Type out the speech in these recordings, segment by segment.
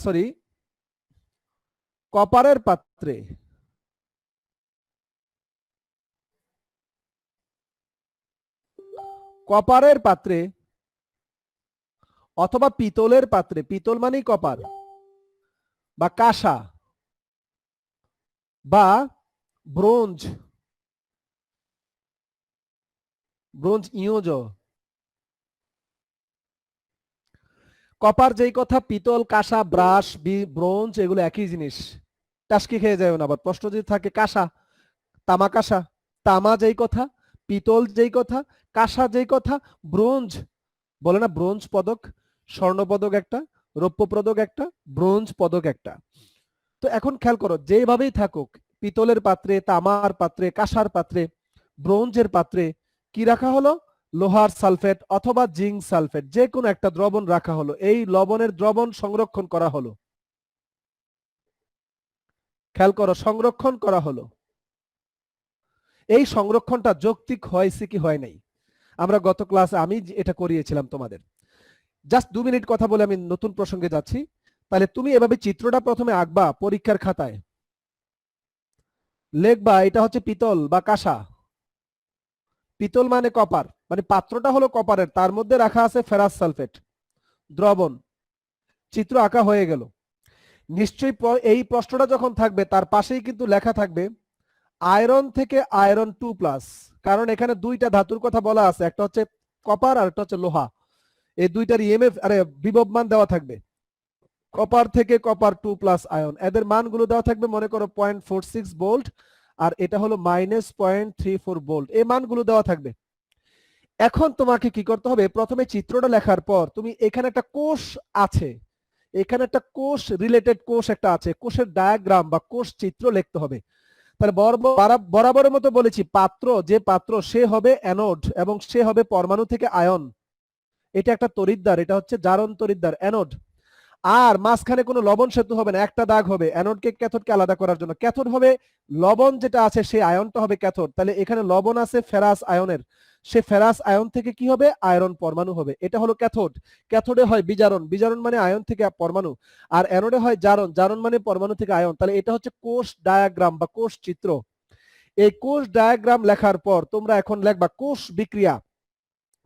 Sorry কপারের পাত্রে অথবা পিতলের পাত্রে, পিতল মানেই কপার, বা কাঁসা বা ব্রোঞ্জ, ইয়োজ, কপার যেই কথা, পিতল, কাঁসা, ব্রাশ, ব্রোঞ্জ এগুলো একই জিনিস। টাসকি খেয়ে যাবে না আবার। প্রশ্ন যদি থাকে কাঁসা, তামা কাঁসা, তামা যেই কথা, পিতল যেই কথা, কাঁসা যেই কথা, ব্রোঞ্জ, বলে না ব্রোঞ্জ পদক, স্বর্ণ পদক একটা, রৌপ্য পদক একটা, ব্রোঞ্জ পদক একটা। তো এখন খেয়াল করো, যেভাবেই থাকুক, পিতলের পাত্রে, তামার পাত্রে, কাঁসার পাত্রে, ব্রোঞ্জের পাত্রে কি রাখা হলো? লোহার সালফেট অথবা জিঙ্ক সালফেট, যে কোনো একটা দ্রবণ রাখা হলো। এই লবণের দ্রবণ সংরক্ষণ করা হলো। খেয়াল করো, সংরক্ষণ করা হলো। এই সংরক্ষণটা যৌক্তিক হয়েছে কি হয় নাই? আমরা গত ক্লাসে আমি এটা করিয়েছিলাম তোমাদের। জাস্ট 2 মিনিট কথা বলে আমি নতুন প্রসঙ্গে যাচ্ছি। তাহলে তুমি এভাবে চিত্রটা প্রথমে আঁকবা পরীক্ষার খাতায়, লিখবা এটা হচ্ছে পিতল বা কাঁসা। পিতল মানে কপার, মানে পাত্রটা হলো কপারের, তার মধ্যে রাখা আছে ফেরাস সালফেট দ্রবণ। চিত্র আঁকা হয়ে গেল। নিশ্চয়ই এই প্রশ্নটা যখন থাকবে তার পাশেই কিন্তু লেখা থাকবে আয়রন থেকে আয়রন 2+, কারণ এখানে দুইটা ধাতুর কথা বলা আছে, একটা হচ্ছে কপার আর একটা হচ্ছে লোহা। এই দুইটার ইএমএফ বিভব মান দেওয়া থাকবে। কপার থেকে কপার 2+ আয়ন, এদের মানগুলো দেওয়া থাকবে। মনে করো 0.46 ভোল্ট আর এটা হলো -0.34 ভোল্ট, এই মানগুলো দেওয়া থাকবে। এখন তোমাকে কি করতে হবে? প্রথমে চিত্রটা লেখার পর তুমি এখানে একটা কোষ আছে, এখানে একটা কোষ রিলেটেড কোষ একটা আছে, কোষের ডায়াগ্রাম বা কোষ চিত্র লিখতে হবে। তাহলে বরাবরের মতো বলেছি, পাত্র যে পাত্র সে হবে অ্যানোড এবং সে হবে পরমাণু থেকে আয়ন। এটা একটা তড়িৎদ্বার, এটা হচ্ছে জারণ তড়িৎদ্বার অ্যানোড। আর মাঝখানে কোনো লবণ সেতু হবে না, একটা দাগ হবে অ্যানোডকে ক্যাথোডকে আলাদা করার জন্য। ক্যাথোড হবে লবণ যেটা আছে, সেই আয়নটা হবে ক্যাথোড। তাহলে এখানে লবণ আছে ফেরাস আয়নের, সে ফেরাস আয়ন থেকে কি হবে? আয়রন পরমাণু হবে। এটা হলো ক্যাথোড। ক্যাথোডে হয় বিজারণ, বিজারণ মানে আয়ন থেকে পরমাণু। আর অ্যানোডে হয় জারণ, জারণ মানে পরমাণু থেকে আয়ন। তাহলে এটা হচ্ছে কোষ ডায়াগ্রাম বা কোষ চিত্র। এই কোষ ডায়াগ্রাম লেখার পর তোমরা এখন লিখবা কোষ বিক্রিয়া।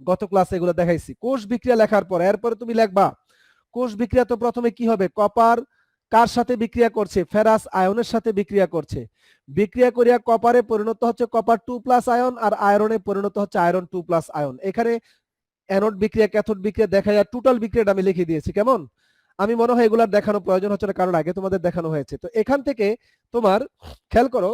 গত ক্লাসে এগুলো দেখাইছি। কোষ বিক্রিয়া লেখার পর এরপরে তুমি লিখবা কোষ বিক্রিয়া। তো প্রথমে কি হবে? কপার কার সাথে বিক্রিয়া করছে? ফেরাস আয়নের সাথে বিক্রিয়া করছে। বিক্রিয়া করিয়া কপারে পরিণত হচ্ছে কপার 2+ আয়ন, আর আয়রনে পরিণত হচ্ছে আয়রন 2+ আয়ন। এখানে অ্যানোড বিক্রিয়া, ক্যাথোড বিক্রিয়া দেখা যায়, টোটাল বিক্রিয়াটা আমি লিখে দিয়েছি। কেমন? আমি মনে হয় এগুলার দেখানো প্রয়োজন হচ্ছে না, কারণ আগে তোমাদের দেখানো হয়েছে। তো এখান থেকে তোমার খেয়াল করো,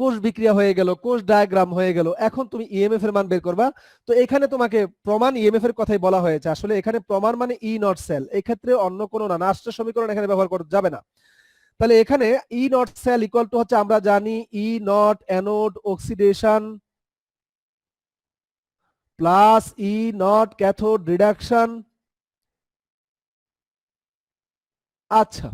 কোষ বিক্রিয়া হয়ে গেল, কোষ ডায়াগ্রাম হয়ে গেল। এখন তুমি ইএমএফ এর মান বের করবা। তো এখানে তোমাকে প্রমাণ ইএমএফ এর কথাই বলা হয়েছে। আসলে এখানে প্রমাণ মানে ই নট সেল, এই ক্ষেত্রে অন্য কোনো না, নাস্টের সমীকরণ এখানে ব্যবহার করা যাবে না। তাহলে এখানে E not cell equal to হচ্ছে, আমরা জানি E not anode oxidation plus E not cathode reduction. আচ্ছা,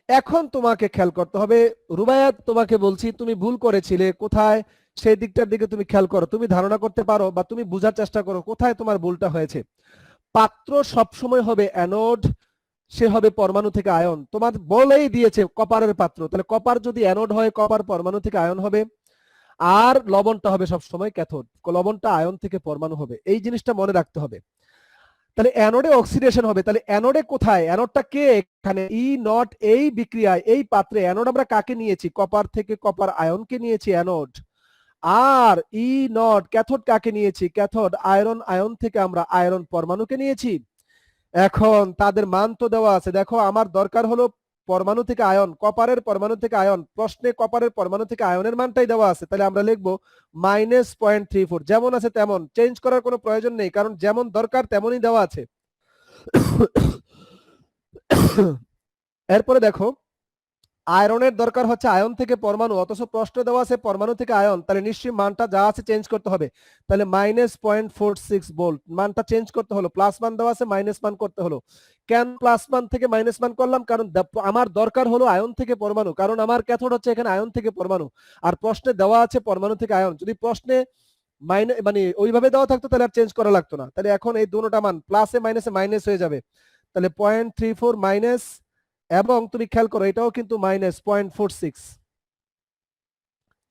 এখন তোমাকে খেয়াল করতে হবে। রুবায়াত, তোমাকে বলছি তুমি ভুল করেছিলে কোথায়, সেই দিকটার দিকে তুমি খেয়াল করো। তুমি ধারণা করতে পারো বা তুমি বোঝার চেষ্টা করো কোথায় তোমার ভুলটা হয়েছে। পাত্র সবসময় হবে অ্যানোড, সে হবে পরমাণু থেকে আয়ন। তোমার বলেই দিয়েছে কপারের পাত্র, তাহলে কপার যদি অ্যানোড হয়, কপার পরমাণু থেকে আয়ন হবে। আর লবণটা হবে সবসময় ক্যাথোড, লবণটা আয়ন থেকে পরমাণু হবে। এই জিনিসটা মনে রাখতে হবে। তাহলে অ্যানোডে অক্সিডেশন হবে। তাহলে অ্যানোডে কোথায়? অ্যানোডটা কে? এখানে ই নট, এই বিক্রিয়ায় এই পাত্রে অ্যানোড আমরা কাকে নিয়েছি? কপার থেকে কপার আয়নকে নিয়েছি অ্যানোড। আর ই নট ক্যাথোড কাকে নিয়েছি? ক্যাথোড আয়রন আয়ন থেকে আমরা আয়রন পরমাণুকে নিয়েছি। এখন তাদের মান তো দেওয়া আছে, দেখো আমার দরকার হলো পরমাণু থেকে আয়ন, কপারের পরমাণু থেকে আয়ন। প্রশ্নে কপারের পরমাণু থেকে আয়নের মানটাই দেওয়া আছে। তাহলে আমরা লিখবো -0.34, যেমন আছে তেমন, চেঞ্জ করার কোনো প্রয়োজন নেই, কারণ যেমন দরকার তেমনই দেওয়া আছে। এরপরে দেখো, আয়রনের দরকার হচ্ছে আয়ন থেকে পরমাণু, অথচ প্রশ্ন দেওয়া আছে পরমাণু থেকে আয়ন। তাহলে নিশ্চয়ই মানটা যা আছে চেঞ্জ করতে হবে। তাহলে -0.46 ভোল্ট মানটা চেঞ্জ করতে হলো। প্লাস মান দেওয়া আছে, মাইনাস মান করতে হলো। কেন প্লাস মান থেকে মাইনাস মান করলাম? কারণ আমার দরকার হলো আয়ন থেকে পরমাণু, কারণ আমার ক্যাথোড হচ্ছে এখানে আয়ন থেকে পরমাণু। আর প্রশ্নে দেওয়া আছে পরমাণু থেকে আয়ন। যদি প্রশ্নে মানে ওইভাবে দেওয়া থাকতো তাহলে আর চেঞ্জ করা লাগতো না। তাহলে এখন এই দুটোটা মান প্লাসে মাইনাসে মাইনাস হয়ে যাবে। তাহলে 0.34 মাইনাস, এবং তুমি খেয়াল করো এটাও কিন্তু মাইনাস 0.46,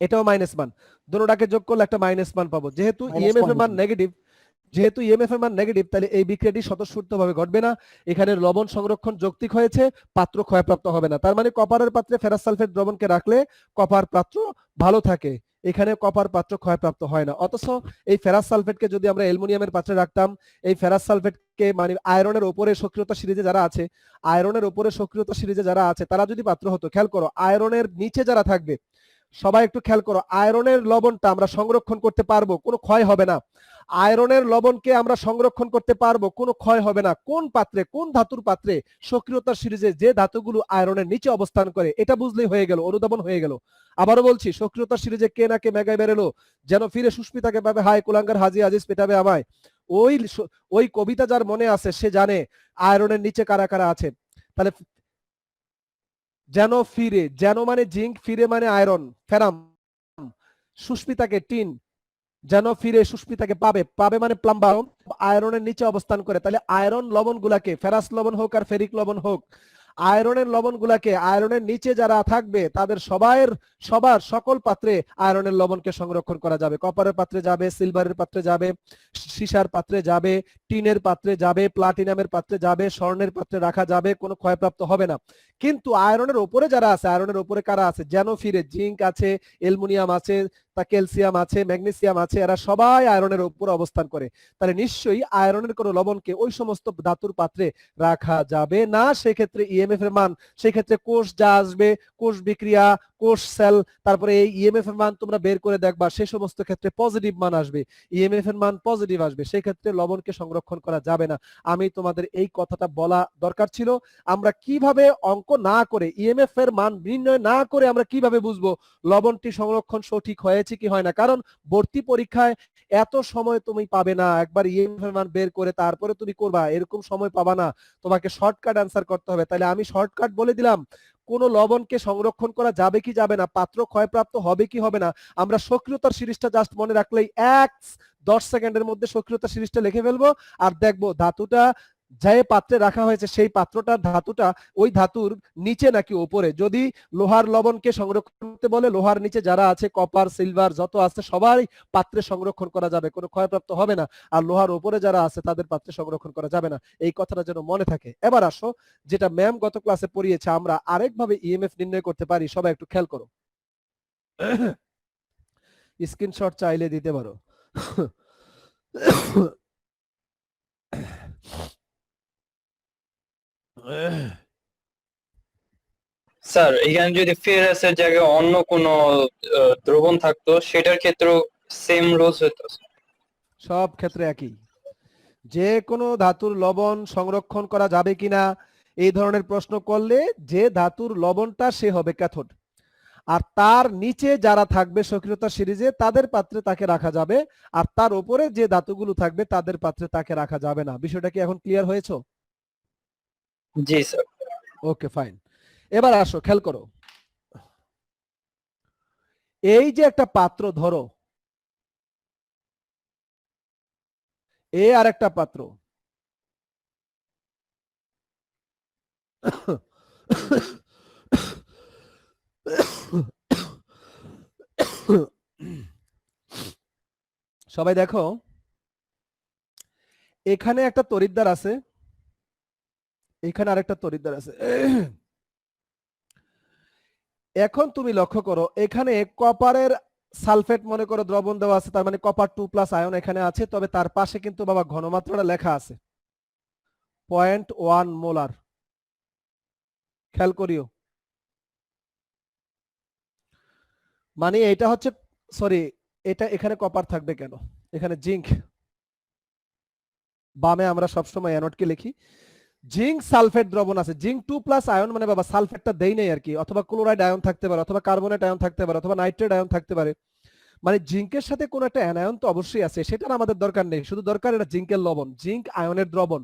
এটাও মাইনাস মান, দুটোটাকে যোগ করলে একটা মাইনাস মান পাবো। যেহেতু ইএমএফ এর মান নেগেটিভ, তাহলে এই বিক্রিয়াটি স্বতঃস্ফূর্তভাবে ঘটবে না। এখানে লবণ সংরক্ষণ যৌক্তিক হয়েছে, পাত্র ক্ষয়প্রাপ্ত হবে না। তার মানে কপারের পাত্রে ফেরাস সালফেট দ্রবণকে রাখলে কপার পাত্র ভালো থাকে, এখানে কপার পাত্র ক্ষয়প্রাপ্ত হয় না। অথচ এই ফেরাস সালফেটকে যদি আমরা অ্যালুমিনিয়ামের পাত্রে রাখতাম, এই ফেরাস সালফেটকে মানে আয়রনের উপরে সক্রিয়তা সিরিজে যারা আছে, তারা যদি পাত্র হতো, খেয়াল করো আয়রনের নিচে যারা থাকবে, সবাই একটু খেয়াল করো, আয়রনের লবণটা আমরা সংরক্ষণ করতে পারবো, কোনো ক্ষয় হবে না। আয়রনের লবণকে আমরা সংরক্ষণ করতে পারবো, কোনো ক্ষয় হবে না। কোন পাত্রে, কোন ধাতুর পাত্রে? সক্রিয়তার সিরিজে যে ধাতুগুলো আয়রনের নিচে অবস্থান করে, এটা বুঝলেই হয়ে গেল, অনুধাবন হয়ে গেল। আবারও বলছি, সক্রিয়তার সিরিজে কে নাকে মেঘায় বেরেলো, যেন ফিরে সুস্মিতাকে পাবে হায় কুলাঙ্গার হাজি আজিজ পেটাবে আমায়। ওই কবিতা যার মনে আছে সে জানে আয়রনের নিচে কারা কারা আছে। তাহলে যেন ফিরে, যেন মানে জিঙ্ক, ফিরে মানে আয়রন ফেরাম, সুস্মিতাকে টিন, যেন ফিরে সুস্মিতাকে পাবে, পাবে মানে প্লাম্বার, আয়রনের নিচে অবস্থান করে। তাহলে আয়রন লবণ গুলাকে, ফেরাস লবণ হোক আর ফেরিক লবণ হোক, আয়রনের লবণ গুলাকে আয়রনের নিচে যারা থাকবে তাদের সবার সকল পাত্রে আয়রনের লবণকে সংরক্ষণ করা যাবে। কপারের পাত্রে যাবে, সিলভারের পাত্রে যাবে, সীসার পাত্রে যাবে, টিনের পাত্রে যাবে, প্লাটিনামের পাত্রে যাবে, স্বর্ণের পাত্রে রাখা যাবে, কোনো ক্ষয়প্রাপ্ত হবে না। কিন্তু আয়রনের উপরে যারা আছে, আয়রনের উপরে কারা আছে? যেন ফিরে জিঙ্ক আছে, অ্যালুমিনিয়াম আছে, তা ক্যালসিয়াম আছে, ম্যাগনেসিয়াম আছে, এরা সবাই আয়রনের উপরে অবস্থান করে। তাহলে নিশ্চয়ই আয়রনের কোনো লবণকে ওই সমস্ত ধাতুর পাত্রে রাখা যাবে না। সেক্ষেত্রে ইএমএফ এর মান, সেক্ষেত্রে কোষ যা আসবে, কোষ বিক্রিয়া, কোষ সেল, তারপরে এই ইএমএফ এর মান তোমরা বের করে দেখবা, সে সমস্ত ক্ষেত্রে পজিটিভ মান আসবে, ইএমএফ এর মান পজিটিভ আসবে। সেই ক্ষেত্রে লবণকে সংরক্ষণ করা যাবে না। আমি তোমাদের এই কথাটা বলা দরকার ছিল। আমরা কিভাবে অঙ্ক না করে, ইএমএফ এর মান নির্ণয় না করে আমরা কিভাবে বুঝবো লবণটি সংরক্ষণ সঠিক হয়েছে কি হয় না? কারণ ভর্তি পরীক্ষায় এত সময় তুমি পাবে না, একবার ইএমএফ এর মান বের করে তারপরে তুমি করবা, এরকম সময় পাবা না। তোমাকে শর্টকাট অ্যান্সার করতে হবে। তাহলে আমি শর্টকাট বলে দিলাম, কোন লবণকে সংরক্ষণ করা যাবে কি যাবে না, পাত্র ক্ষয়প্রাপ্ত হবে কি হবে না, আমরা সক্রিয়তার সিরিজটা জাস্ট মনে রাখলেই 10 সেকেন্ডের মধ্যে সক্রিয়তার সিরিজটা লিখে ফেলবো। আর দেখবো ধাতুটা যে পাত্রে রাখা হয়েছে সেই পাত্রটার ধাতুটা ওই ধাতুর নিচে নাকি উপরে। যদি লোহার লবণকে সংরক্ষণ করতে বলে, লোহার নিচে যারা আছে, কপার সিলভার যত আছে সবাই পাত্রে সংরক্ষণ করা যাবে, কোনো ক্ষয়প্রাপ্ত হবে না। আর লোহার উপরে যারা আছে তাদের পাত্রে সংরক্ষণ করা যাবে না। এই কথাটা যেন মনে থাকে। এবার আসো, যেটা ম্যাম গত ক্লাসে পড়িয়েছে, আমরা আরেকভাবে ইএমএফ নির্ণয় করতে পারি। সবাই একটু খেয়াল করো, স্ক্রিনশট চাইলে দিতে পারো। স্যার, এখানে যদি ফেরাসের জায়গায় অন্য কোনো দ্রবণ থাকতো সেটার ক্ষেত্রেও সেম রোজ হতো। সব ক্ষেত্রে একই। যে কোনো ধাতুর লবণ সংরক্ষণ করা যাবে কিনা এই ধরনের প্রশ্ন করলে যে ধাতুর লবণটা সে হবে ক্যাথোড, আর তার নিচে যারা থাকবে সক্রিয়তা সিরিজে তাদের পাত্রে তাকে রাখা যাবে, আর তার উপরে যে ধাতুগুলো থাকবে তাদের পাত্রে তাকে রাখা যাবে না। বিষয়টা কি এখন ক্লিয়ার হয়েছে? জি স্যার। Okay fine. এবার আসো, খেয়াল করো, এই যে একটা পাত্র ধরো, এ আর একটা পাত্র, সবাই দেখো, এখানে একটা তড়িৎদ্বার আছে, এখানে আরেকটা তড়িৎদ্বার আছে। এখন তুমি লক্ষ্য করো, এখানে কপারের সালফেট মনে করো দ্রবণ দেওয়া আছে, তার মানে কপার 2+ আয়ন এখানে আছে, তবে তার পাশে কিন্তু বাবা ঘনমাত্রাটা লেখা আছে 0.1 মোলার। খেয়াল করিও, মানে এটা হচ্ছে, সরি, এটা এখানে কপার থাকবে কেন, এখানে জিঙ্ক, বামে আমরা সবসময় অ্যানোডকে লিখি, জিঙ্ক সালফেট দ্রবণ আছে, জিঙ্ক 2+ আয়ন মানে বাবা সালফেটটা দেই নাই আর কি, অথবা ক্লোরাইড আয়ন থাকতে পারে, অথবা কার্বনেট আয়ন থাকতে পারে, অথবা নাইট্রেট আয়ন থাকতে পারে, মানে জিঙ্কের সাথে কোন একটা অ্যানায়ন তো অবশ্যই আছে, সেটা আমাদের দরকার নেই, শুধু দরকার এটা জিঙ্কের লবণ, জিঙ্ক আয়নের দ্রবণ।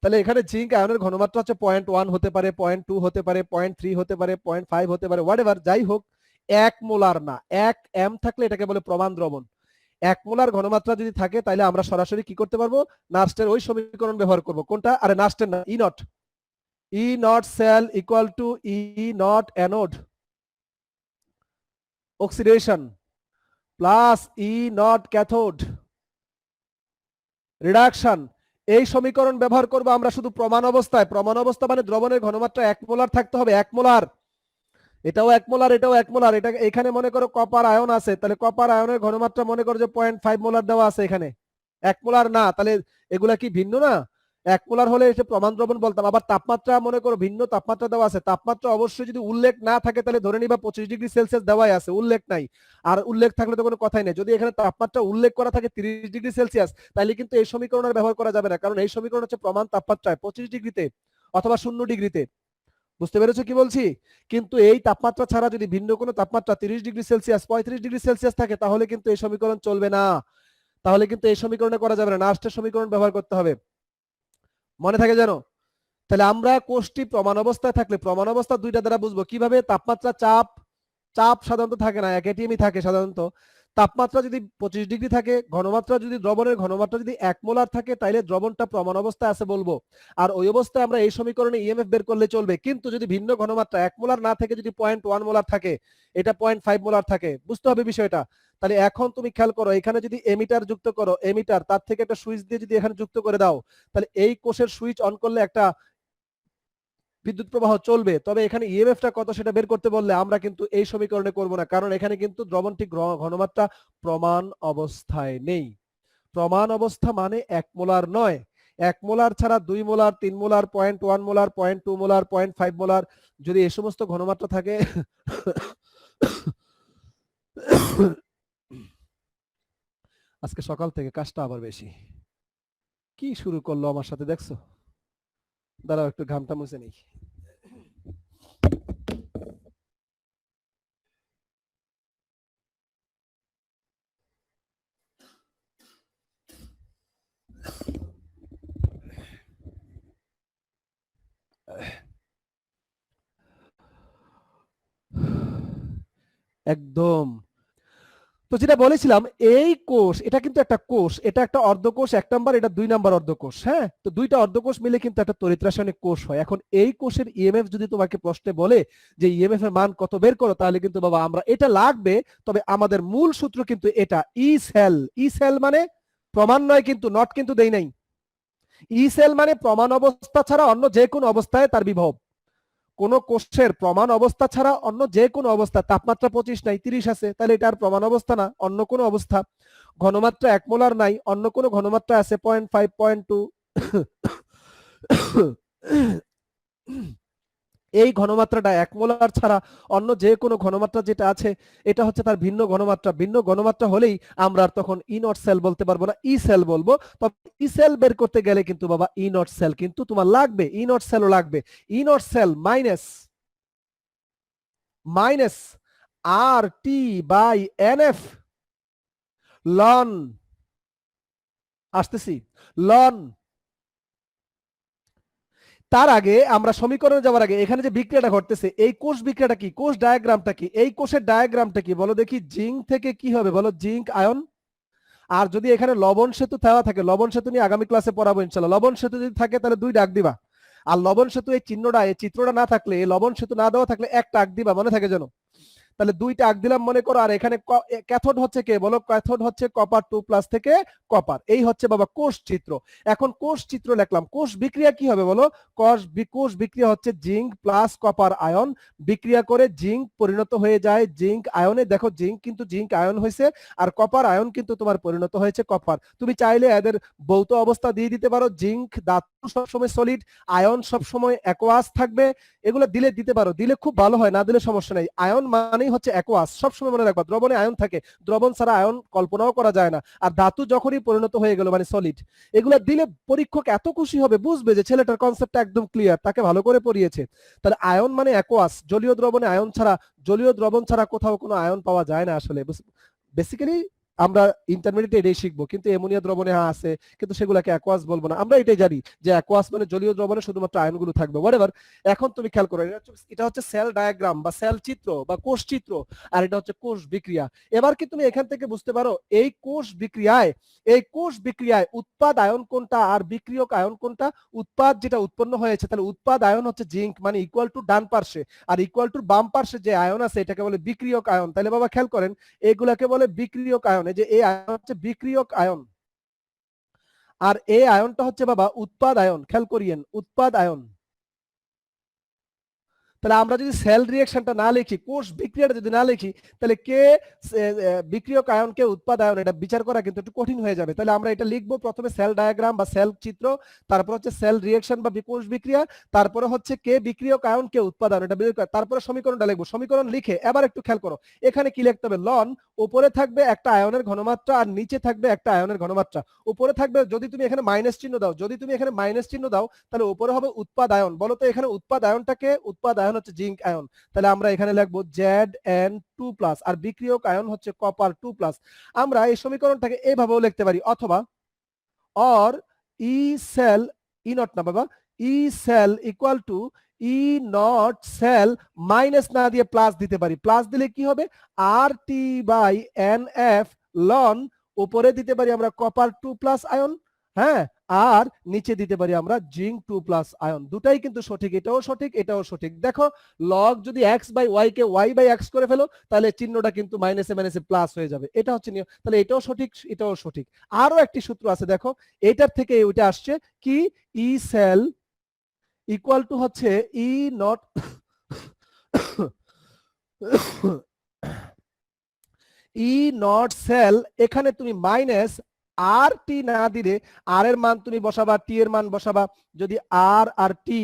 তাহলে এখানে জিঙ্ক আয়নের ঘনমাত্রা হচ্ছে 0.1 হতে পারে, 0.2 হতে পারে, 0.3 হতে পারে, 0.5 হতে পারে, হোয়াটএভার, যাই হোক 1 মোলার না, 1 এম থাকলে এটাকে বলে প্রমাণ দ্রবণ। 1 মোলার ঘনমাত্রা যদি থাকে তাহলে আমরা সরাসরি কি করতে পারবো, নার্স্টের ওই সমীকরণ ব্যবহার করব। কোনটা? আরে নার্স্টের না, E not cell equal to E not anode oxidation plus E not cathode reduction. এই সমীকরণ ব্যবহার করব আমরা শুধু প্রমাণ অবস্থায়। প্রমাণ অবস্থা মানে দ্রবণের ঘনমাত্রা 1 মোলার থাকতে হবে, 1 মোলার। এটাও 1 মোলার, এটাও 1 মোলার। এটা এখানে মনে করো কপার আয়ন আছে, তাহলে কপার আয়নের ঘনমাত্রা মনে করো যে 0.5 মোলার দেওয়া আছে এখানে, 1 মোলার না। তাহলে এগুলা কি ভিন্ন না? 1 মোলার হলে এটা প্রমাণ দ্রবণ বলতাম। আবার তাপমাত্রা মনে করো ভিন্ন তাপমাত্রা দেওয়া আছে, তাপমাত্রা অবশ্যই যদি উল্লেখ না থাকে তাহলে ধরে নিবা 25 ডিগ্রি সেলসিয়াস দেওয়াই আছে, উল্লেখ নাই। আর উল্লেখ থাকলে তো কোনো কথাই নেই। যদি এখানে তাপমাত্রা উল্লেখ করা থাকে 30 ডিগ্রি সেলসিয়াস, তাহলে কিন্তু এই সমীকরণ আর ব্যবহার করা যাবে না, কারণ এই সমীকরণ হচ্ছে প্রমাণ তাপমাত্রায় 25 ডিগ্রিতে অথবা 0 ডিগ্রিতে। বুঝতে পেরেছো কি বলছি? কিন্তু এই তাপমাত্রা ছাড়া যদি ভিন্ন কোনো তাপমাত্রা 30 ডিগ্রি সেলসিয়াস 35 ডিগ্রি সেলসিয়াস থাকে তাহলে কিন্তু এই সমীকরণ চলবে না, তাহলে কিন্তু এই সমীকরণে করা যাবে না, নার্স্টের সমীকরণ ব্যবহার করতে হবে। মনে থাকে জানো? তাহলে আমরা কোষটি প্রমাণ অবস্থায় থাকলে প্রমাণ অবস্থা দুইটা দ্বারা বুঝবো কিভাবে। তাপমাত্রা চাপ সাধারণত থাকে না, একটিএমই থাকে সাধারণত। তাপমাত্রা যদি 25 ডিগ্রি থাকে, ঘনমাত্রা যদি দ্রবণের ঘনমাত্রা যদি 1 মোলার থাকে, তাহলে দ্রবণটা প্রমাণ অবস্থায় আছে বলবো। আর ওই অবস্থায় আমরা এই সমীকরণে ইএমএফ বের করলে চলবে। কিন্তু যদি ভিন্ন ঘনমাত্রা 1 মোলার না থেকে যদি 0.1 মোলার থাকে, এটা 0.5 মোলার থাকে, বুঝতে হবে বিষয়টা। তাহলে এখন তুমি খেয়াল করো, এখানে যদি এমিটার যুক্ত করো, এমিটার তার থেকে একটা সুইচ দিয়ে যদি এখানে যুক্ত করে দাও, তাহলে এই কোষের সুইচ অন করলে একটা বিদ্যুৎ প্রবাহ চলবে। তবে এখানে ইএমএফটা কত সেটা বের করতে বললে আমরা কিন্তু এই সমীকরণে করব না, কারণ এখানে কিন্তু দ্রবণটি ঘনমাত্রা প্রমাণ অবস্থায় নেই। প্রমাণ অবস্থা মানে 1 মোলার নয়, 1 মোলার ছাড়া 2 molar 3 molar 0.1 molar 0.2 molar 0.5 molar যদি এই সমস্ত ঘনমাত্রা থাকে আজকে সকাল থেকে কাজটা আবার বেশি। কি শুরু করলো আমার সাথে দেখছো? দাঁড়াও একটু ঘামটা মুছে নেই। একদম। তো যেটা বলেছিলাম, এই কোষ এটা কিন্তু একটা কোষ, এটা একটা অর্ধকোষ 1 নাম্বার, এটা 2 নাম্বার অর্ধকোষ। হ্যাঁ, তো দুইটা অর্ধকোষ মিলে কিন্তু একটা তড়িৎ রাসায়নিক কোষ হয়। এখন এই কোষের ইএমএফ যদি তোমাকে প্রশ্নে বলে যে ইএমএফ এর মান কত বের করো, তাহলে কিন্তু বাবা আমরা এটা লাগবে। তবে আমাদের মূল সূত্র কিন্তু এটা, ই সেল মানে প্রমাণ নয়, কিন্তু নট কিন্তু দেই নাই। ই সেল মানে প্রমাণ অবস্থা ছাড়া অন্য যে কোনো অবস্থায় তার বিভব। কোন কোষের প্রমাণ অবস্থা ছাড়া অন্য যে কোনো অবস্থা, তাপমাত্রা 25 নাই 30 আছে, তাহলে এটার প্রমাণ অবস্থা না, অন্য কোনো অবস্থা। ঘনমাত্রা 1 মোলার নাই, অন্য কোনো ঘনমাত্রা আছে 0.5 0.2 এই ঘনমাত্রাটা 1 মোলার ছাড়া অন্য যে কোনো ঘনমাত্রা যেটা আছে এটা হচ্ছে তার ভিন্ন ঘনমাত্রা। ভিন্ন ঘনমাত্রা হলেই আমরা তখন ই নট সেল বলতে পারবো না, ই সেল বলবো। তবে ই সেল বের করতে গেলে কিন্তু বাবা ই নট সেল কিন্তু তোমার লাগবে, ই নট সেলও লাগবে। E not cell minus R T by NF লন, আসতেছি, লন। তার আগে আমরা সমীকরণে যাওয়ার আগে এখানে যে বিক্রিয়াটা ঘটতেছে, এই কোষ বিক্রিয়াটা কি, কোষ ডায়াগ্রামটা কি, এই কোষের ডায়াগ্রামটা কি বলো দেখি। জিঙ্ক থেকে কি হবে বলো, জিঙ্ক আয়ন। আর যদি এখানে লবণ সেতু দেওয়া থাকে, লবণ সেতু নিয়ে আগামী ক্লাসে পড়াবো ইনশাআল্লাহ। লবণ সেতু যদি থাকে তাহলে 2 ডাক দিবা। আর লবণ সেতু এই চিহ্নটা, এই চিত্রটা না থাকলে, লবণ সেতু না দেওয়া থাকলে 1 ডাক দিবা, মনে থাকে যেন। তাহলে 2টা আগ দিলাম মনে করো। আর এখানে ক্যাথোড হচ্ছে কে বলো, ক্যাথোড হচ্ছে কপার 2+ থেকে কপার। এই হচ্ছে বাবা কোষ চিত্র। এখন কোষ চিত্র লিখলাম। কোষ বিক্রিয়া কি হবে বলো, কোষ বিক্রিয়া হচ্ছে জিঙ্ক প্লাস কপার আয়ন বিক্রিয়া করে জিঙ্ক পরিণত হয়ে যায় জিঙ্ক আয়নে। দেখো জিঙ্ক কিন্তু জিঙ্ক আয়ন হয়েছে, আর কপার আয়ন কিন্তু তোমার পরিণত হয়েছে কপার। তুমি চাইলে এদের ভৌত অবস্থা দিয়ে দিতে পারো। জিঙ্ক ধাতু সবসময় সলিড, আয়ন সবসময় অ্যাকোয়াস থাকবে। এগুলো দিলে দিতে পারো, দিলে খুব ভালো হয়, না দিলে সমস্যা নেই। আয়ন মানেই হচ্ছে অ্যাকোয়াস, সবসময় মনে রাখবা। দ্রবণে আয়ন থাকে, দ্রবণ ছাড়া আয়ন কল্পনাও করা যায় না। আর ধাতু যখনই পরিণত হয়ে গেল মানে সলিড, এগুলো দিলে পরীক্ষক এত খুশি হবে, বুঝবে যে ছেলেটার কনসেপ্টটা একদম ক্লিয়ার, তাকে ভালো করে পড়িয়েছে। তাহলে আয়ন মানে অ্যাকোয়াস, জলীয় দ্রবণে আয়ন ছাড়া, জলীয় দ্রবণ ছাড়া কোথাও কোনো আয়ন পাওয়া যায় না আসলে। বেসিক্যালি আমরা ইন্টারমিডিয়েটে এটাই শিখবো, কিন্তু অ্যামোনিয়া দ্রবণে আছে, কিন্তু সেগুলোকে অ্যাকোয়াস বলবো না। আমরা এটাই জানি যে অ্যাকোয়াস মানে জলীয় দ্রবণে শুধুমাত্র আয়নগুলো থাকবে, হোয়াটএভার। এখন তুমি খেয়াল করো, এটা হচ্ছে সেল ডায়াগ্রাম বা সেল চিত্র বা কোষ চিত্র, আর এটা হচ্ছে কোষ বিক্রিয়া। এবার কি তুমি এখান থেকে বুঝতে পারো এই কোষ বিক্রিয়ায় উৎপাদ আয়ন কোনটা আর বিক্রিয়ক আয়ন কোনটা? উৎপাদ যেটা উৎপন্ন হয়েছে, তাহলে উৎপাদ আয়ন হচ্ছে জিঙ্ক, মানে ইকুয়াল টু ডান পার্শ্বে, আর ইকুয়াল টু বাম পার্শ্বে যে আয়ন আছে এটাকে বলে বিক্রিয়ক আয়ন। তাহলে বাবা খেয়াল করেন, এগুলাকে বলে বিক্রিয়ক আয়ন। এই যে এই আয়ন হচ্ছে বিক্রিয়ক আয়ন, আর এই আয়নটা হচ্ছে বাবা উৎপাদ আয়ন। খেয়াল করিয়েন, উৎপাদ আয়ন। তাহলে আমরা যদি সেল রিঅ্যাকশনটা না লিখি, কোষ বিক্রিয়াটা যদি না লিখি, তাহলে কে বিক্রিয়ক আয়ন কে উৎপাদ আয়ন, এটা বিচার করা কিন্তু একটু কঠিন হয়ে যাবে। তাহলে আমরা এটা লিখবো প্রথমে সেল ডায়াগ্রাম বা সেল চিত্র, তারপর হচ্ছে সেল রিঅ্যাকশন বা কোষ বিক্রিয়া, তারপরে হচ্ছে কে বিক্রিয়ক আয়ন কে উৎপাদ আয়ন, এটা বের করে তারপরে সমীকরণটা লিখবো। সমীকরণ লিখে এবার একটু খেয়াল করো, এখানে কি লিখতে হবে? লন, উপরে থাকবে একটা আয়নের ঘনমাত্রা আর নিচে থাকবে একটা আয়নের ঘনমাত্রা। উপরে থাকবে, যদি তুমি এখানে মাইনাস চিহ্ন দাও, তাহলে উপরে হবে উৎপাদ আয়ন। বলো তো এখানে উৎপাদ আয়নটাকে, উৎপাদ আয়ন হচ্ছে জিঙ্ক আয়ন, তাহলে আমরা এখানে লিখবো Zn2+, আর বিক্রিয়ক আয়ন হচ্ছে কপার 2+। আমরা এই সমীকরণটাকে এইভাবেও লিখতে পারি, অথবা or E cell E not না বাবা, E cell equal to E not cell minus না দিয়ে প্লাস দিতে পারি। প্লাস দিলে কি হবে? RT/NF লন, উপরে দিতে পারি আমরা কপার 2+ আয়ন, হ্যাঁ, আর নিচে দিতে পারি আমরা জিঙ্ক 2+ আয়ন। দুটাই কিন্তু সঠিক, এটাও সঠিক এটাও সঠিক। দেখো, লগ যদি x/y কে y/x করে ফেলো, তাহলে চিহ্নটা কিন্তু মাইনাসে মাইনাসে প্লাস হয়ে যাবে। এটা হচ্ছে নিয়ম। তাহলে এটাও সঠিক এটাও সঠিক। আরো একটি সূত্র আছে, দেখো এটার থেকে ওইটা আসছে কি, ই সেল ইকুয়াল টু হচ্ছে ই নট ই নট সেল, এখানে তুমি মাইনাস আর টি না দিলে আর এর মান তুমি বসাবা, টি এর মান বসাবা। যদি আর আর টি,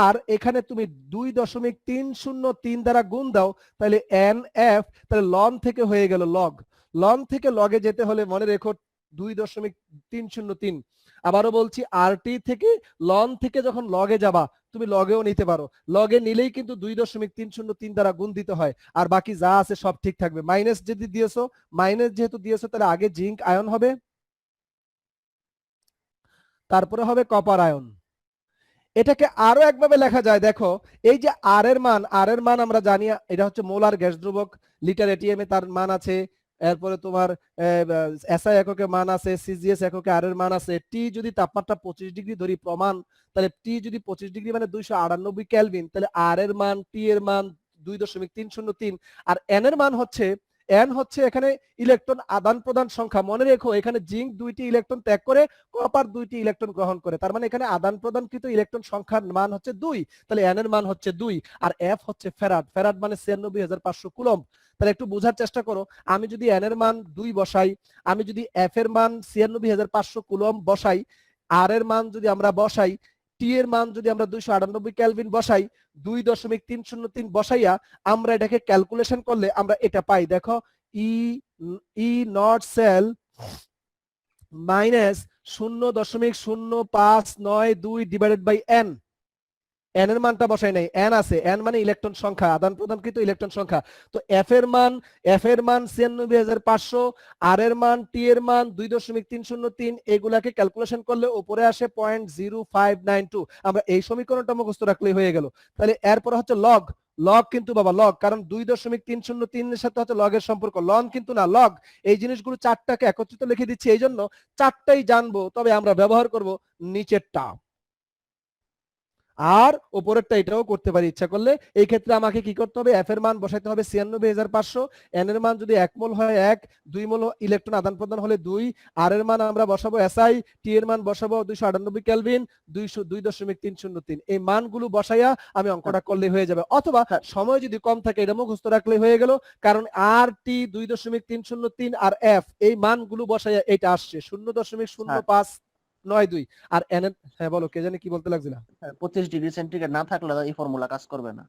আর এখানে তুমি 2.303 দ্বারা গুণ দাও, তাহলে এন এফ, তাহলে লন থেকে হয়ে গেল লগ। লন থেকে লগে যেতে হলে মনে রেখো 2.303। আবারও বলছি, আর টি থেকে লন থেকে যখন লগে যাবা, তুমি লগেও নিতে পারো, লগে নিলেই কিন্তু 2.303 দ্বারা গুণ দিতে হয়, আর বাকি যা আছে সব ঠিক থাকবে। মাইনাস যদি দিয়েছো, মাইনাস যেহেতু দিয়েছো, তাহলে আগে জিঙ্ক আয়ন হবে, তারপরে হবে কপার আয়ন। এটাকে আরো একভাবে লেখা যায়, দেখো এই যে আর এর মান আমরা জানি, এটা হচ্ছে মোলার গ্যাস দ্রবক, লিটার এটিএম এ তার মান আছে। এরপরে তোমার এসআই এককে মান আছে, সিজিএস এককে আর এর মান আছে। টি যদি তাপমাত্রা 25 ডিগ্রি ধরি প্রমাণ, তাহলে টি যদি 25 ডিগ্রি মানে 298 কেলভিন, তাহলে আর এর মান, টি এর মান 2.303। আর এন এর মান হচ্ছে, এন হচ্ছে এখানে ইলেকট্রন আদান প্রদান সংখ্যা। মনে রেখো এখানে জিঙ্ক 2টি ইলেকট্রন ত্যাগ করে, কপার 2টি ইলেকট্রন গ্রহণ করে, তার মানে এখানে আদান প্রদানকৃত ইলেকট্রন সংখ্যার মান হচ্ছে 2, তাহলে এন এর মান হচ্ছে 2। আর এফ হচ্ছে ফ্যারাড, ফ্যারাড মানে 96,500 কুলম্ব। তাহলে একটু বোঝার চেষ্টা করো, আমি যদি এন এর মান 2 বসাই, আমি যদি এফ এর মান 96,500 কুলম্ব বসাই, আর এর মান যদি আমরা বসাই, টি এর মান যদি আমরা 298 কেলভিন বসাই, 2.303 বসাইয়া আমরা এটাকে ক্যালকুলেশন করলে আমরা এটা পাই। দেখো, E E not cell minus 0.0592 divided by N. N এর মানটা বসাই নাই, এন আছে, এন মানে ইলেকট্রন সংখ্যা, আদান প্রদানকৃত ইলেকট্রন সংখ্যা। তো এফ এর মান 96,500, আর এর মান, টি এর মান 2.303, এগুলাকে ক্যালকুলেশন করলে উপরে আসে 0.0592। আমরা এই সমীকরণটা মুখস্থ রাখলেই হয়ে গেল। তাহলে এরপর হচ্ছে লগ, লগ কিন্তু বাবা লগ, কারণ 2.303 এর সাথে হচ্ছে লগের সম্পর্ক, লন কিন্তু না লগ। এই জিনিসগুলো চারটাকে একত্রিত লিখে দিচ্ছি, এই জন্য চারটাই জানবো, তবে আমরা ব্যবহার করব নিচেরটা, আর উপরেরটা এটাও করতে পারি ইচ্ছা করলে। এই ক্ষেত্রে আমাকে কি করতে হবে? এফ এর মান বসাইতে হবে 96,500, এন এর মান যদি 1 মোল হয় 1, 2 মোল ইলেকট্রন আদান প্রদান হলে 2, আর এর মান আমরা বসাবো এসআই, টি এর মান বসাবো 298 কেলভিন, 2.303। এই মানগুলো বসাইয়া আমি অঙ্কটা করলে হয়ে যাবে, অথবা সময় যদি কম থাকে এটা মুখস্থ রাখলে হয়ে গেল, কারণ আর টি 2.303 আর এফ এই মানগুলো বসাইয়া এটা আসছে 0.0592। আর এন, হ্যাঁ বলো, কে জানি কি বলতে লাগছিল। 25 ডিগ্রি সেন্টিগ্রেড না থাকলে এই ফর্মুলা কাজ করবে না।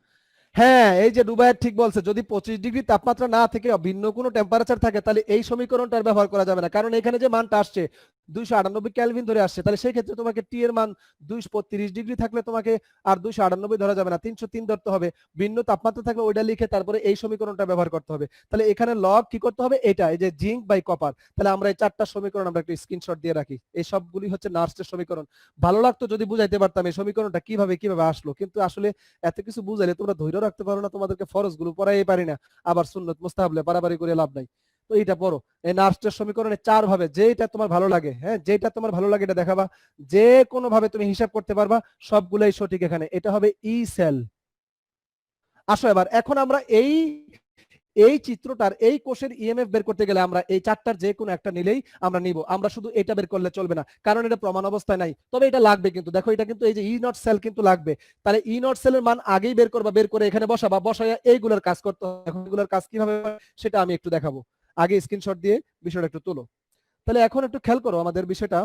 হ্যাঁ, এই যে ডুবাইয়ের ঠিক বলছে, যদি 25 ডিগ্রি তাপমাত্রা না থেকে ভিন্ন কোনো টেম্পারেচার থাকে তাহলে এই সমীকরণটার ব্যবহার করা যাবে না, কারণ এখানে যে মানটা আসছে 298 কেলভিন ধরে আসছে, তাহলে সেই ক্ষেত্রে তোমাকে টি এর মান 235 ডিগ্রি থাকলে তোমাকে আর 298 ধরা যাবে না, 303 ধরতে হবে। ভিন্ন তাপমাত্রা থাকলে ওইটা লিখে তারপরে এই সমীকরণটা ব্যবহার করতে হবে। তাহলে এখানে লগ কি করতে হবে, এটা এই যে জিঙ্ক বাই কপার। তাহলে আমরা এই 4টা সমীকরণ আমরা একটু স্ক্রিনশট দিয়ে রাখি। এই সবগুলি হচ্ছে নার্সের সমীকরণ। ভালো লাগতো যদি বুঝাইতে পারতাম এই সমীকরণটা কিভাবে কিভাবে আসলো, কিন্তু আসলে এত কিছু বুঝাইলে তোমরা ধৈর্য রাখতে পারো না, তোমাদেরকে ফরজ গুলো পড়াই পারি না, আবার সুন্নত মুস্তাহাবলে বাড়াবাড়ি করে লাভ নাই। তো এইটা পড়ো, এই নার্সের সমীকরণে 4 ভাবে, যেটা তোমার ভালো লাগে, হ্যাঁ যেটা তোমার ভালো লাগে এটা দেখাবা, যে কোনো ভাবে তুমি হিসাব করতে পারবা, সবগুলাই সঠিক। এখানে এটা হবে ই সেল। আসো এবার, এখন আমরা এই এই চিত্রটার এই কোষের ইএমএফ বের করতে গেলে আমরা এই 4টার যে কোনো একটা নিলেই আমরা নিব, আমরা শুধু এটা বের করলে চলবে না, কারণ এটা প্রমাণ অবস্থায় নাই, তবে এটা লাগবে কিন্তু। দেখো এটা কিন্তু এই যে ই নট সেল কিন্তু লাগবে, তাহলে ই নট সেলের মান আগেই বের করবা, বের করে এখানে বসাবা, বসাইয়া এইগুলোর কাজ করতে হবে। এখন এগুলোর কাজ কিভাবে সেটা আমি একটু দেখাবো, আগে স্ক্রিনশট দিয়ে বিষয়টা একটু তোলো। তাহলে এখন একটু খেয়াল করো আমাদের বিষয়টা।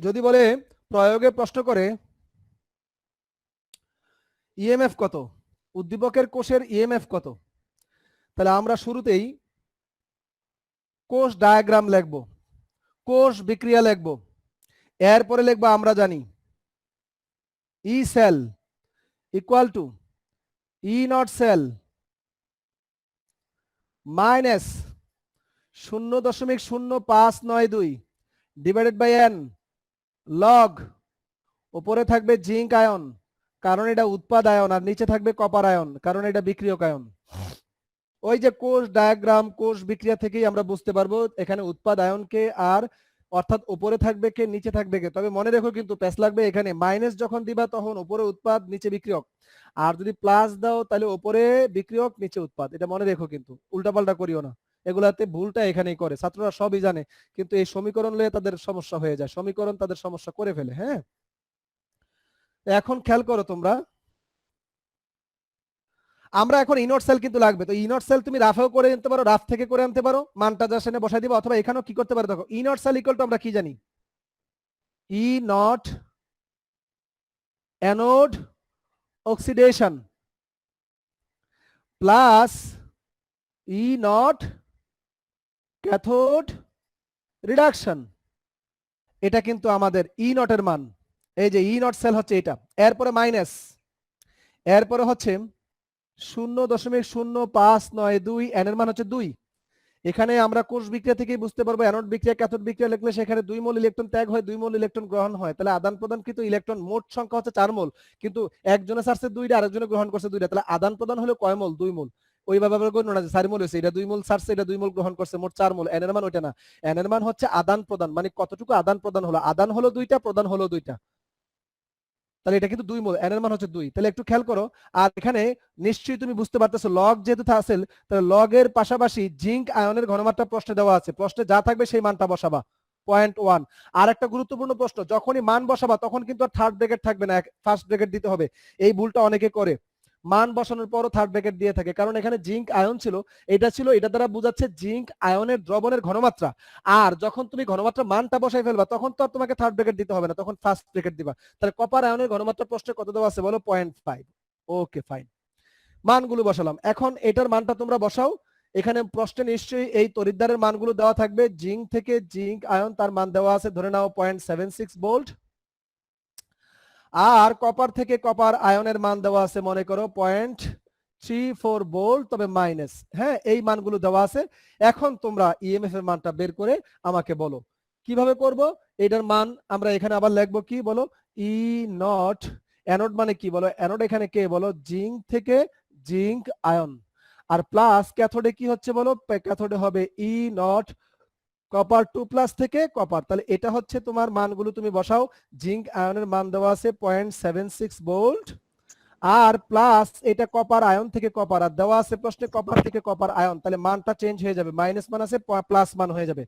যদি বলে প্রয়োগে প্রশ্ন করে ইএমএফ কত, উদ্দীপকের কোষের ইএমএফ কত, তাহলে আমরা শুরুতেই কোষ ডায়াগ্রাম লিখবো, কোষ বিক্রিয়া লিখবো, এরপরে লিখবো আমরা জানি E cell equal to E not cell minus 0.0592 divided by N log, উপরে থাকবে জিঙ্ক আয়ন কারণ এটা উৎপাদ আয়ন, আর নিচে থাকবে কপার আয়ন কারণ এটা বিক্রিয়ক আয়ন। ওই যে কোষ ডায়াগ্রাম, কোষ বিক্রিয়া থেকেই আমরা বুঝতে পারবো এখানে উৎপাদ আয়নকে, আর অর্থাৎ উপরে থাকবে কে নিচে থাকবে কে। তবে মনে রেখো কিন্তু প্যাস লাগবে, এখানে মাইনাস যখন দিবা তখন উপরে উৎপাদ নিচে বিক্রিয়ক, আর যদি প্লাস দাও তাহলে উপরে বিক্রিয়ক নিচে উৎপাদ, এটা মনে রেখো কিন্তু উল্টাপাল্টা করিও না। এগুলাতে ভুলটা এখানেই করে, ছাত্ররা সবই জানে কিন্তু এই সমীকরণ লয়ে তাদের সমস্যা হয়ে যায়, সমীকরণ তাদের সমস্যা করে ফেলে। হ্যাঁ, এখন খেয়াল করো তোমরা, আমরা এখন ইনট সেল কিন্তু লাগবে, তো ইনট সেল তুমি রাফেও করে আনতে পারো, রাফ থেকে করে আনতে পারো, মানটা যা সেনে বসাই দিবা, অথবা এখানেও কি করতে পারো, দেখো ইনট সেল ইকুয়াল টু আমরা কি জানি, E not anode oxidation plus E not cathode reduction. এটা কিন্তু আমাদের ই নটের মান, এই যে ই নট সেল হচ্ছে এটা, এরপরে মাইনাস, এরপরে হচ্ছে 0.0592, এন এর মান হচ্ছে 2। এখানে আমরা কোষ বিক্রিয়া থেকেই বুঝতে পারবো অ্যানোড বিক্রিয়া ক্যাথোড বিক্রিয়া লিখলে সেখানে 2 মোল ইলেকট্রন ত্যাগ হয়, 2 মোল ইলেকট্রন গ্রহণ হয়, তাহলে আদান প্রদান কিন্তু ইলেকট্রন মোট সংখ্যা হচ্ছে 4 মোল, কিন্তু একজনে ছাড়ছে 2টা আরেকজনে গ্রহণ করছে 2টা, তাহলে আদান প্রদান হলো কয় মোল, 2 মোল। ওইভাবে আমরা গণ্য না যে 4 মোল হয়েছে, এটা 2 মোল ছাড়ছে, এটা 2 মোল গ্রহণ করছে, মোট 4 মোল। এন এর মান ওইটা না, এন এর মান হচ্ছে আদান প্রদান, মানে কতটুকু আদান প্রদান হলো, আদান হলো 2টা, প্রদান হলো 2টা, তাহলে এটা কিন্তু 2 মোল, এন এর মান হচ্ছে 2। তাহলে একটু খেয়াল করো, আর এখানে নিশ্চয়ই তুমি বুঝতে পারতেছো লগ যেহেতু আছে, তাহলে লগের পাশাপাশি জিঙ্ক আয়নের ঘনমাত্রা প্রশ্নে দেওয়া আছে, প্রশ্নে যা থাকবে সেই মানটা বসাবা 0.1। আর একটা গুরুত্বপূর্ণ প্রশ্ন, যখনই মান বসাবা তখন কিন্তু আর থার্ড ব্র্যাকেট থাকবে না, ফার্স্ট ব্র্যাকেট দিতে হবে। এই ভুলটা অনেকে করে, মান বসানোর পরও থার্ড ব্র্যাকেট দিয়ে থাকে, কারণ এখানে জিঙ্ক আয়ন ছিল, এটা ছিল, এটা দ্বারা বোঝাচ্ছে জিঙ্ক আয়নের দ্রবণের ঘনমাত্রা, আর যখন তুমি ঘনমাত্রা মানটা বসাই ফেলবা তখন তো আর তোমাকে থার্ড ব্র্যাকেট দিতে হবে না, তখন ফার্স্ট ব্র্যাকেট দিবা। তাহলে কপার আয়নের ঘনমাত্রা প্রশ্নে কত দেওয়া আছে বলো, 0.5। ওকে ফাইন, মানগুলো বসালাম, এখন এটার মানটা তোমরা বসাও। এখানে প্রশ্নে নিশ্চয়ই এই তড়িৎদ্বারের মানগুলো দেওয়া থাকবে, জিঙ্ক থেকে জিঙ্ক আয়ন তার মান দেওয়া আছে ধরে নাও 0.76 ভোল্ট, আর কপার থেকে কপার আয়নের মান দেওয়া আছে মনে করো 0.34 ভোল্ট, তবে মাইনাস। হ্যাঁ, এই মানগুলো দেওয়া আছে। এখন তোমরা ইএমএফ এর মানটা বের করে আমাকে বলো কিভাবে করব। এটার মান আমরা এখানে আবার লিখবো কি বলো, ই নট অ্যানোড মানে কি বলো, অ্যানোড এখানে কে বলো, জিঙ্ক থেকে জিঙ্ক আয়ন, আর প্লাস ক্যাথোডে কি হচ্ছে বলো, ক্যাথোডে হবে ই নট কপার 2+ থেকে কপার। তাহলে এটা হচ্ছে তোমার মানগুলো তুমি বসাও, জিঙ্ক আয়নের মান দেওয়া আছে 0.76 ভোল্ট, আর প্লাস এটা কপার আয়ন থেকে কপার, আর দেওয়া আছে প্রশ্নে কপার থেকে কপার আয়ন, তাহলে মানটা চেঞ্জ হয়ে যাবে, মাইনাস মান আছে প্লাস মান হয়ে যাবে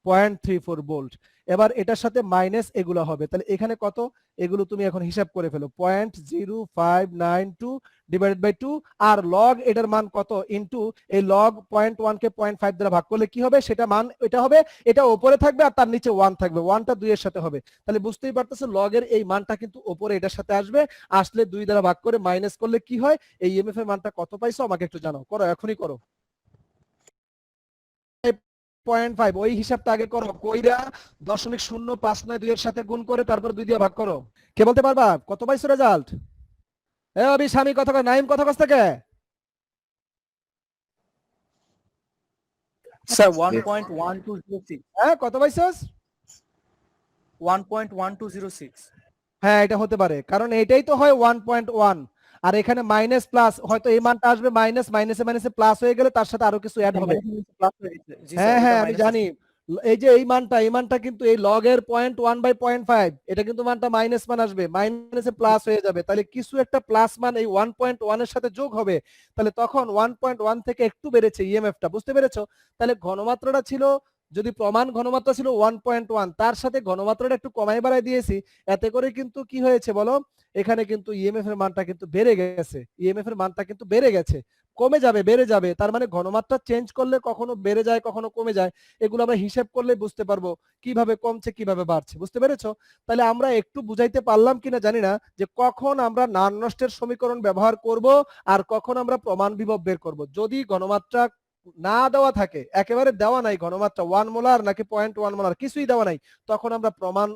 0.34 ভোল্ট। এবার এটার সাথে মাইনাস এগুলো হবে, তাহলে এখানে কত, এগুলো তুমি এখন হিসাব করে ফেলো, 0.0592 ডিভাইডেড বাই 2, আর লগ এটার মান কত ইনটু এই লগ 0.1 কে 0.5 দ্বারা ভাগ করলে কি হবে, সেটা মান এটা হবে, এটা উপরে থাকবে আর তার নিচে 1 থাকবে, 1টা 2 এর সাথে হবে, তাহলে বুঝতেই পারতেছো লগের এই মানটা কিন্তু উপরে এটার সাথে আসবে, আসলে 2 দ্বারা ভাগ করে মাইনাস করলে কি হয়, এই ইএমএফ এর মানটা কত পাইছো আমাকে একটু জানাও, করো এখনই করো। 0.5 ওই হিসাবটা আগে করো, কইরা 0.0592 এর সাথে গুণ করে তারপর 2 দিয়ে ভাগ করো। কে বলতে পারবা কত পাইছো রেজাল্ট? এ অবি স্বামী কথা কয়, নাইম কথা কস থেকে? স্যার 1.1206 হ্যাঁ কত পাইছস? 1.1206 হ্যাঁ এটা হতে পারে, কারণ এটাই তো হয় 1.1, আর এখানে মাইনাস প্লাস, হয়তো এই মানটা আসবে মাইনাস, মাইনাসে মাইনাসে প্লাস হয়ে গেলে তার সাথে আরো কিছু অ্যাড হবে। প্লাস হয়ে গেছে। জি স্যার, হ্যাঁ ওটা হ্যাঁ আমি মাইনাস জানি, এই যে এই মানটা কিন্তু এই লগের 0.1/0.5, এটা কিন্তু মানটা মাইনাস মান আসবে, মাইনাসে প্লাস হয়ে যাবে, তাহলে কিছু একটা প্লাস মান এই 1.1 এর সাথে যোগ হবে, তাহলে তখন 1.1 থেকে একটু বেড়েছে ইএমএফটা, বুঝতে পেরেছো? তাহলে ঘনমাত্রাটা ছিল, যদি প্রমাণ ঘনমাত্রা ছিল 1.1, তার সাথে ঘনমাত্রাটা একটু কমাই বাড়াই দিয়েছি, এতে করে কিন্তু কি হয়েছে বলো, এখানে কিন্তু ইএমএফ এর মানটা কিন্তু বেড়ে গেছে, ইএমএফ এর মানটা কিন্তু বেড়ে গেছে, কমে যাবে বেড়ে যাবে, তার মানে ঘনমাত্রা চেঞ্জ করলে কখনো বেড়ে যায় কখনো কমে যায়, এগুলো আমরা হিসাব করলে বুঝতে পারবো কিভাবে কমছে কিভাবে বাড়ছে, বুঝতে পেরেছো? তাহলে আমরা একটু বুঝাইতে পারলাম কিনা জানি না, যে কখন আমরা নান নষ্টের সমীকরণ ব্যবহার করব আর কখন আমরা প্রমাণ বিভব বের করব। যদি ঘনমাত্রা না দেওয়া থাকে, একেবারে দেওয়া নাই ঘনমাত্রা 1 মোলার নাকি 0.1 মোলার কিছুই দেওয়া নাই, তখন আমরা প্রমাণ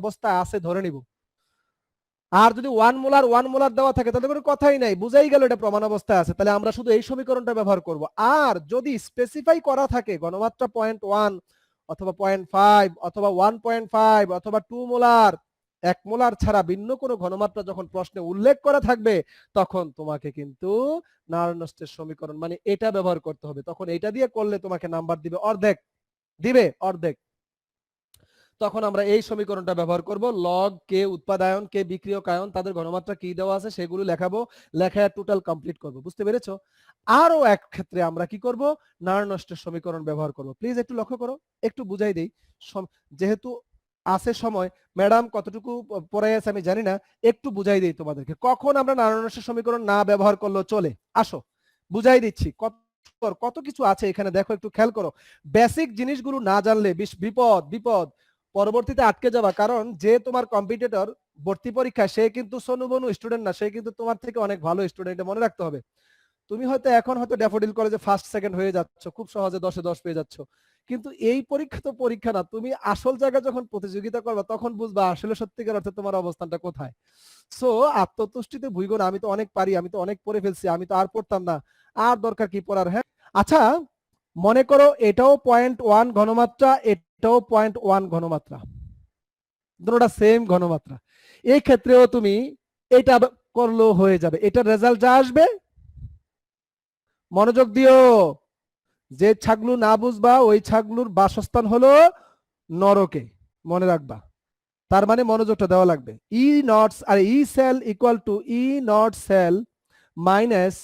অবস্থা আছে ধরে নিব। আর যদি 1 মোলার দেওয়া থাকে তাহলে কোনো কথাই নাই, বুঝাই গেল এটা প্রমাণ অবস্থায় আছে, তাহলে আমরা শুধু এই সমীকরণটা ব্যবহার করব। আর যদি স্পেসিফাই করা থাকে ঘনমাত্রা 0.1 অথবা 0.5 অথবা 1.5 অথবা 2 মোলার, 1 মোলার ছাড়া ভিন্ন কোনো ঘনমাত্রা যখন প্রশ্নে উল্লেখ করা থাকবে, তখন তোমাকে কিন্তু নার্নস্টের সমীকরণ মানে এটা ব্যবহার করতে হবে, তখন এটা দিয়ে করলে তোমাকে নাম্বার দিবে অর্ধেক, দিবে অর্ধেক। তখন আমরা এই সমীকরণটা ব্যবহার করব, লগ কে উৎপাদায়ন কে বিক্রিয়কায়ন, তাদের ঘনমাত্রা কি দেওয়া আছে সেগুলো লেখাবো, লেখা টোটাল কমপ্লিট করব, বুঝতে পেরেছো? আরো এক ক্ষেত্রে আমরা কি করব, নার্নস্টের সমীকরণ ব্যবহার করব। প্লিজ একটু লক্ষ্য করো, একটু বুঝাই দেই, যেহেতু আছে সময়, ম্যাডাম কতটুকু পড়াই আছে আমি জানি না, একটু বুঝাই দেই তোমাদেরকে, কখন আমরা নার্নস্টের সমীকরণ না ব্যবহার করলো চলে, আসো বুঝাই দিচ্ছি। কত কিছু আছে এখানে, দেখো একটু খেয়াল করো, বেসিক জিনিসগুলো না জানলে বিপদ বিপদ, পরবর্তীতে আটকে যাবা, কারণ যে তোমার কম্পিটিটর ভর্তি পরীক্ষা সে কিন্তু সোনু বনু স্টুডেন্ট না, সে কিন্তু তোমার থেকে অনেক ভালো স্টুডেন্ট, এটা মনে রাখতে হবে। তুমি হয়তো এখন হয়তো ড্যাফোডিল কলেজে ফার্স্ট সেকেন্ড হয়ে যাচ্ছ, খুব সহজে 10-এ 10 পেয়ে যাচ্ছ, কিন্তু এই পরীক্ষা তো পরীক্ষা না, তুমি আসল জায়গায় যখন প্রতিযোগিতা করবা তখন বুঝবা আসলে সত্যিকার অর্থে তোমার অবস্থানটা কোথায়। সো আত্মতুষ্টিতে ভুইগো না, আমি তো অনেক পারি, আমি তো অনেক পড়ে ফেলছি, আমি তো আর পড়তাম না, আর দরকার কি পড়ার। হ্যাঁ আচ্ছা, মনে করো এটাও 0.1 ঘনমাত্রা, এটাও 0.1 ঘনমাত্রা, দুটোটা সেম ঘনমাত্রা, এই ক্ষেত্রেও তুমি এটা করলেও হয়ে যাবে, এটার রেজাল্ট যা আসবে, মনোযোগ দিও, যে ছাগলু না বুঝবা ওই ছাগলুর বাসস্থান হলো নরকে, মনে রাখবা, তার মানে মনোযোগটা দেওয়া লাগবে। ই নট আর E cell equal to E not cell minus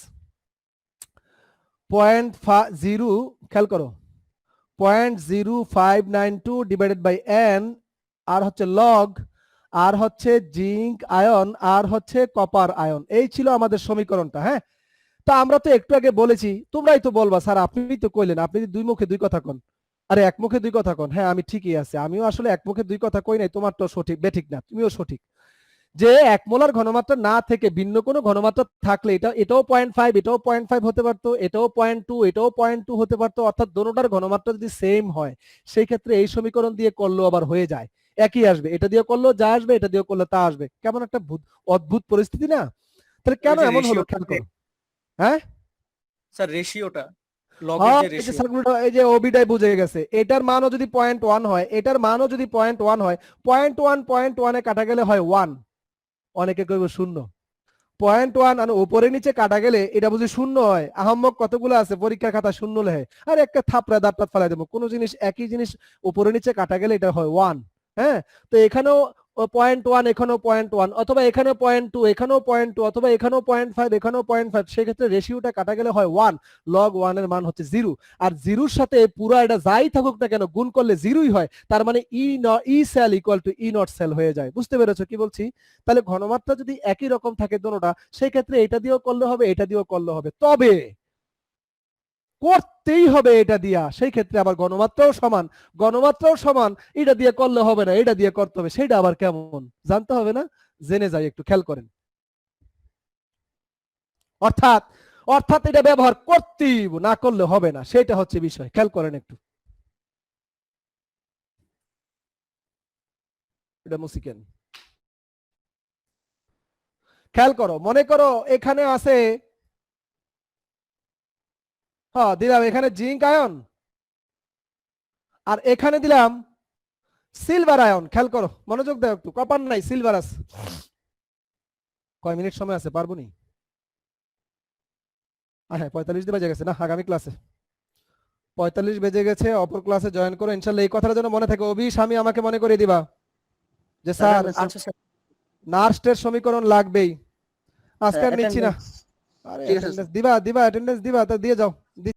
0.0, খেয়াল করো, 0.0592 ডিভাইডেড বাই এন, আর হচ্ছে লগ, আর হচ্ছে জিঙ্ক আয়ন, আর হচ্ছে কপার আয়ন, এই ছিল আমাদের সমীকরণটা। হ্যাঁ, তা আমরা তো একটু আগে বলেছি, তোমরাই তো বলবা স্যার আপনি তো কইলেন, আপনি দুই মুখে দুই কথা কন, আরে এক মুখে দুই কথা কন। হ্যাঁ আমি ঠিকই আছে, আমিও আসলে এক মুখে দুই কথা কই নাই, তোমার তো সঠিক বেঠিক না, তুমিও সঠিক, যে 1 মোলার ঘনমাত্রা না থেকে ভিন্ন কোনো ঘনমাত্রা থাকলে এটাও 0.5, এটাও 0.5 হতে পারতো, এটাও 0.2, এটাও 0.2 হতে পারতো, অর্থাৎ দোনোটার ঘনমাত্রা যদি সেম হয় সেই ক্ষেত্রে এই সমীকরণ দিয়ে করলেও আবার হয়ে যায়, একই আসবে, এটা দিয়ে করলেও যা আসবে এটা দিয়ে করলে তা আসবে, কেমন একটা অদ্ভুত পরিস্থিতি না? তাহলে কেন এমন হলো খেয়াল করো। হ্যাঁ স্যার রেশিওটা, লগের যে রেশিও, এই যে ওবিটাই বুঝে গেছে, এটার মানও যদি 0.1 হয়, এটার মানও যদি 0.1 হয়, 0.1 এ কাটা গেলে হয় 1, অনেকে কইব 0, 0.1 আর উপরে নিচে কাটা গেলে এটা বুঝি 0 হয়? আহম্মক কতগুলো আছে পরীক্ষার খাতা 0 লেখে, আর একটা থাপড়া দাঁতটা ফেলাই দেবো, কোন জিনিস একই জিনিস উপরে নিচে কাটা গেলে এটা হয় 1। হ্যাঁ, তো এখানেও ও 0.1 এখানেও 0.1 অথবা এখানে 0.2 এখানেও 0.2 অথবা এখানেও 0.5 এখানেও 0.5, সেক্ষেত্রে রেশিওটা কাটা গেলে হয় 1, লগ 1 এর মান হচ্ছে 0। আর 0-র সাথে পুরো এটা যাই থাকুক না কেন গুণ করলে 0ই হয়, তার মানে E cell equal to E not cell হয়ে যায়। বুঝতে পেরেছো কি বলছি? তাহলে ঘনমাত্রা যদি একই রকম থাকে দোনোটা, সেই ক্ষেত্রে এটা দিয়েও করলে হবে, এটা দিয়েও করলে হবে, তবে করতেই হবে এটা দিয়া। সেই ক্ষেত্রে আবার গণমাত্রাও সমান, এটা দিয়ে করলে হবে না, এটা দিয়ে করতে হবে। সেটা আবার কেমন জানতে হবে না? জেনে যাই, একটু খেয়াল করেন। অর্থাৎ অর্থাৎ এটা ব্যবহার করতেই না করলে হবে না, সেটা হচ্ছে বিষয়। খেয়াল করেন একটু, এটা মুসিকেন খেয়াল করো। মনে করো এখানে আছে, হ্যাঁ দিলাম এখানে জিঙ্ক আয়ন, আর এখানে দিলাম সিলভার আয়ন। খেয়াল করো, মনোযোগ দাও একটু। কপার নাই, সিলভার আছে। কয় মিনিট সময় আছে, পারবো নি? হ্যাঁ 45 বেজে গেছে না, আগামী ক্লাসে 45 বেজে গেছে, অপর ক্লাসে জয়েন করো ইনশাল্লাহ। এই কথাটা যেন মনে থাকে। অভি স্বামী আমাকে মনে করে দিবা যে স্যার নার্সটের সমীকরণ লাগবেই। আজকে আর নিচ্ছি না। আরে ঠিক আছে, অ্যাটেন্ডেন্স দিবা, অ্যাটেন্ডেন্স দিবা, তা দিয়ে যাও।